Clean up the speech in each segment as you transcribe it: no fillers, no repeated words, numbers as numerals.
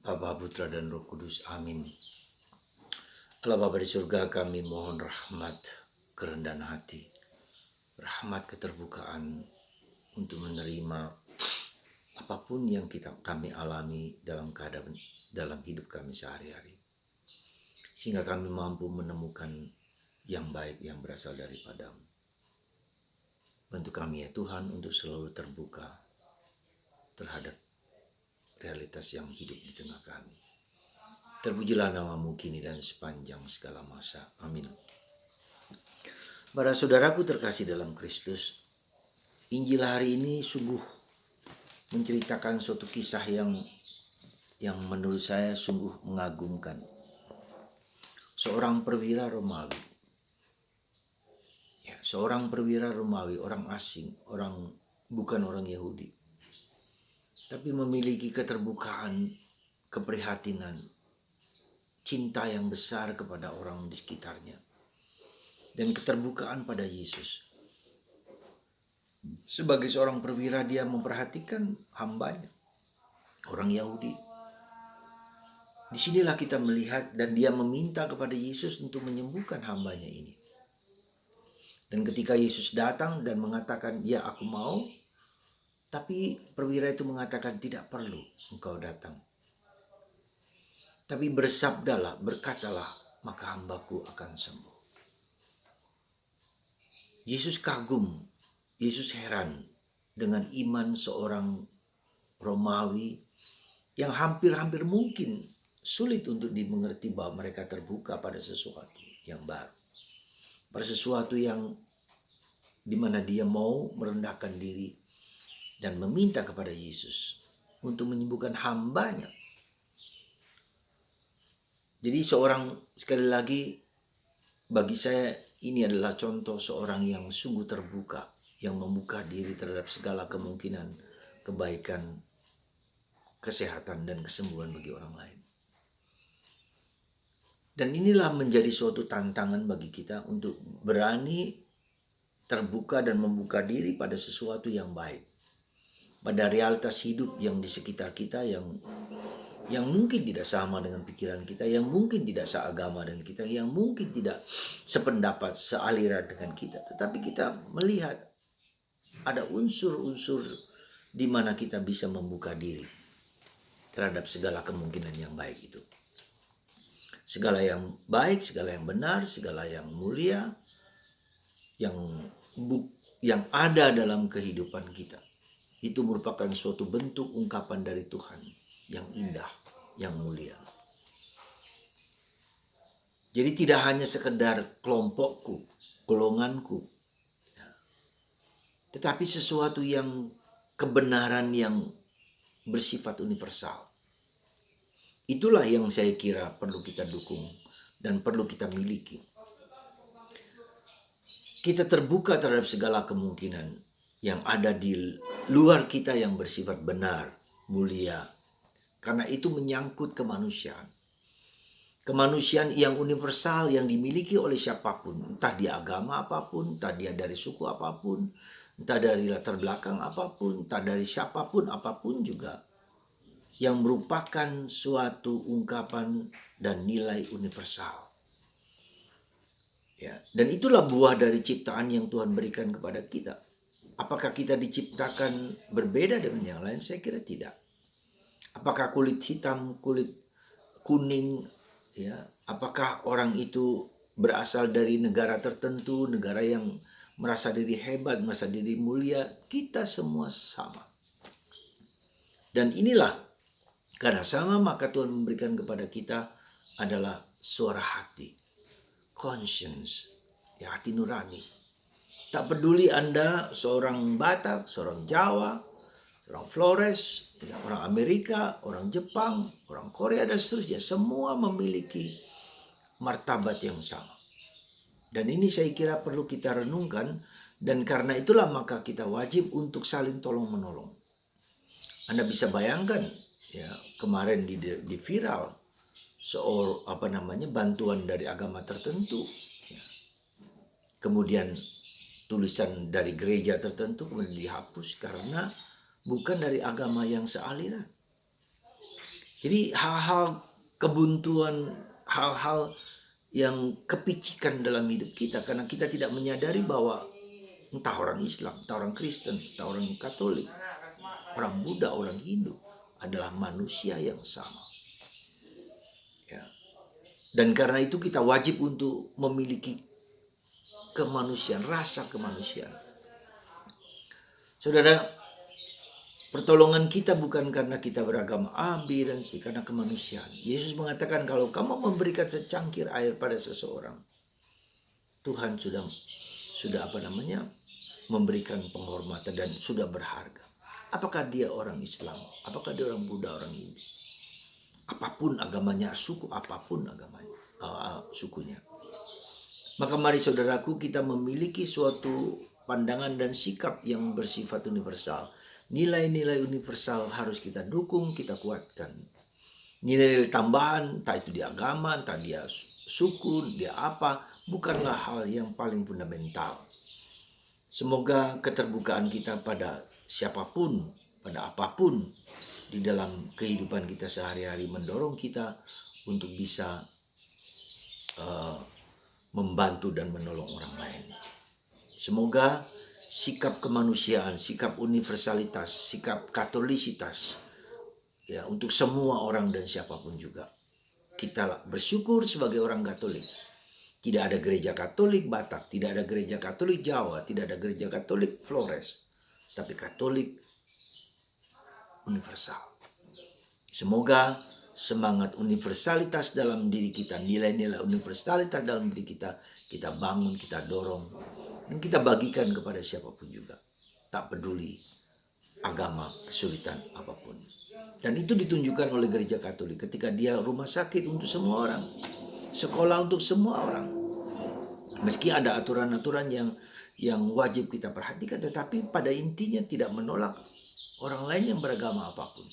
Bapa, Putra, dan Roh Kudus. Amin. Allah Bapa di surga, kami mohon rahmat kerendahan hati, rahmat keterbukaan untuk menerima apapun yang kami alami dalam hidup kami sehari-hari, sehingga kami mampu menemukan yang baik yang berasal daripadamu. Bantu kami ya Tuhan untuk selalu terbuka terhadap realitas yang hidup di tengah kami. Terpujilah namamu kini dan sepanjang segala masa. Amin. Para saudaraku terkasih dalam Kristus, Injil hari ini sungguh menceritakan suatu kisah yang menurut saya sungguh mengagumkan. Seorang perwira Romawi. Seorang perwira Romawi, orang asing, bukan orang Yahudi. Tapi memiliki keterbukaan, keprihatinan, cinta yang besar kepada orang di sekitarnya, dan keterbukaan pada Yesus. Sebagai seorang perwira, dia memperhatikan hambanya, orang Yahudi. Disinilah kita melihat dan dia meminta kepada Yesus untuk menyembuhkan hambanya ini. Dan ketika Yesus datang dan mengatakan, ya aku mau, tapi perwira itu mengatakan tidak perlu engkau datang. Tapi bersabdalah, berkatalah, maka hambaku akan sembuh. Yesus kagum, Yesus heran dengan iman seorang Romawi yang hampir-hampir mungkin sulit untuk dimengerti bahwa mereka terbuka pada sesuatu yang baru. Pada sesuatu yang dimana dia mau merendahkan diri dan meminta kepada Yesus untuk menyembuhkan hambanya. Jadi sekali lagi bagi saya ini adalah contoh seorang yang sungguh terbuka, yang membuka diri terhadap segala kemungkinan kebaikan, kesehatan, dan kesembuhan bagi orang lain. Dan inilah menjadi suatu tantangan bagi kita untuk berani terbuka dan membuka diri pada sesuatu yang baik, pada realitas hidup yang di sekitar kita yang mungkin tidak sama dengan pikiran kita, yang mungkin tidak seagama dengan kita, yang mungkin tidak sependapat, sealiran dengan kita. Tetapi kita melihat ada unsur-unsur di mana kita bisa membuka diri terhadap segala kemungkinan yang baik itu. Segala yang baik, segala yang benar, segala yang mulia, yang ada dalam kehidupan kita. Itu merupakan suatu bentuk ungkapan dari Tuhan yang indah, yang mulia. Jadi tidak hanya sekedar kelompokku, golonganku, tetapi sesuatu yang kebenaran yang bersifat universal. Itulah yang saya kira perlu kita dukung dan perlu kita miliki. Kita terbuka terhadap segala kemungkinan yang ada di luar kita yang bersifat benar, mulia, karena itu menyangkut kemanusiaan. Kemanusiaan yang universal yang dimiliki oleh siapapun, entah dia agama apapun, entah dia dari suku apapun, entah dari latar belakang apapun, entah dari siapapun apapun juga, yang merupakan suatu ungkapan dan nilai universal. Ya, dan itulah buah dari ciptaan yang Tuhan berikan kepada kita. Apakah kita diciptakan berbeda dengan yang lain? Saya kira tidak. Apakah kulit hitam, kulit kuning, ya, apakah orang itu berasal dari negara tertentu, negara yang merasa diri hebat, merasa diri mulia? Kita semua sama. Dan inilah, karena sama maka Tuhan memberikan kepada kita adalah suara hati, conscience, ya, hati nurani. Tak peduli Anda seorang Batak, seorang Jawa, seorang Flores, ya, orang Amerika, orang Jepang, orang Korea, dan seterusnya. Semua memiliki martabat yang sama. Dan ini saya kira perlu kita renungkan. Dan karena itulah maka kita wajib untuk saling tolong-menolong. Anda bisa bayangkan, ya, kemarin di viral bantuan dari agama tertentu, ya. Kemudian tulisan dari gereja tertentu kemudian dihapus karena bukan dari agama yang sealiran. Jadi hal-hal kebuntuan, hal-hal yang kepicikan dalam hidup kita karena kita tidak menyadari bahwa entah orang Islam, entah orang Kristen, entah orang Katolik, orang Buddha, orang Hindu adalah manusia yang sama. Ya. Dan karena itu kita wajib untuk memiliki kemanusiaan, rasa kemanusiaan. Saudara, pertolongan kita bukan karena kita beragama A, B, dan C, karena kemanusiaan. Yesus mengatakan kalau kamu memberikan secangkir air pada seseorang, Tuhan sudah memberikan penghormatan dan sudah berharga. Apakah dia orang Islam? Apakah dia orang Buddha, orang Hindu? Apapun agamanya, suku apapun agamanya, sukunya. Maka mari saudaraku, kita memiliki suatu pandangan dan sikap yang bersifat universal. Nilai-nilai universal harus kita dukung, kita kuatkan. Nilai-nilai tambahan, entah itu di agama, entah dia suku, dia apa, bukanlah hal yang paling fundamental. Semoga keterbukaan kita pada siapapun, pada apapun di dalam kehidupan kita sehari-hari mendorong kita untuk bisa membantu dan menolong orang lain. Semoga sikap kemanusiaan, sikap universalitas, sikap katolisitas ya untuk semua orang dan siapapun juga. Kita bersyukur sebagai orang Katolik. Tidak ada gereja Katolik Batak, tidak ada gereja Katolik Jawa, tidak ada gereja Katolik Flores, tapi Katolik universal. Semoga semangat universalitas dalam diri kita, nilai-nilai universalitas dalam diri kita bangun, kita dorong, dan kita bagikan kepada siapapun juga. Tak peduli agama, kesulitan apapun. Dan itu ditunjukkan oleh gereja Katolik ketika dia rumah sakit untuk semua orang, sekolah untuk semua orang. Meski ada aturan-aturan yang wajib kita perhatikan, tetapi pada intinya tidak menolak orang lain yang beragama apapun.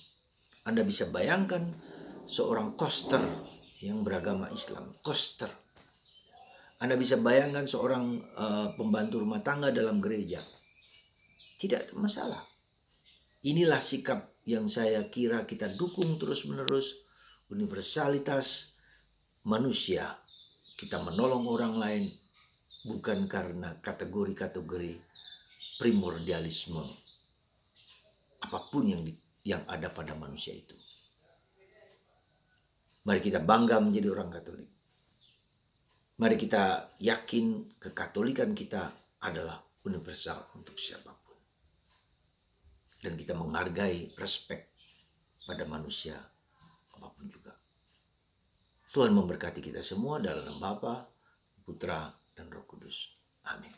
Anda bisa bayangkan seorang koster yang beragama Islam, koster. Anda bisa bayangkan seorang pembantu rumah tangga dalam gereja. Tidak masalah. Inilah sikap yang saya kira kita dukung terus-menerus, universalitas manusia. Kita menolong orang lain bukan karena kategori-kategori primordialisme apapun yang ada pada manusia itu. Mari kita bangga menjadi orang Katolik. Mari kita yakin kekatolikan kita adalah universal untuk siapapun. Dan kita menghargai, respek pada manusia apapun juga. Tuhan memberkati kita semua dalam nama Bapa, Putra, dan Roh Kudus. Amin.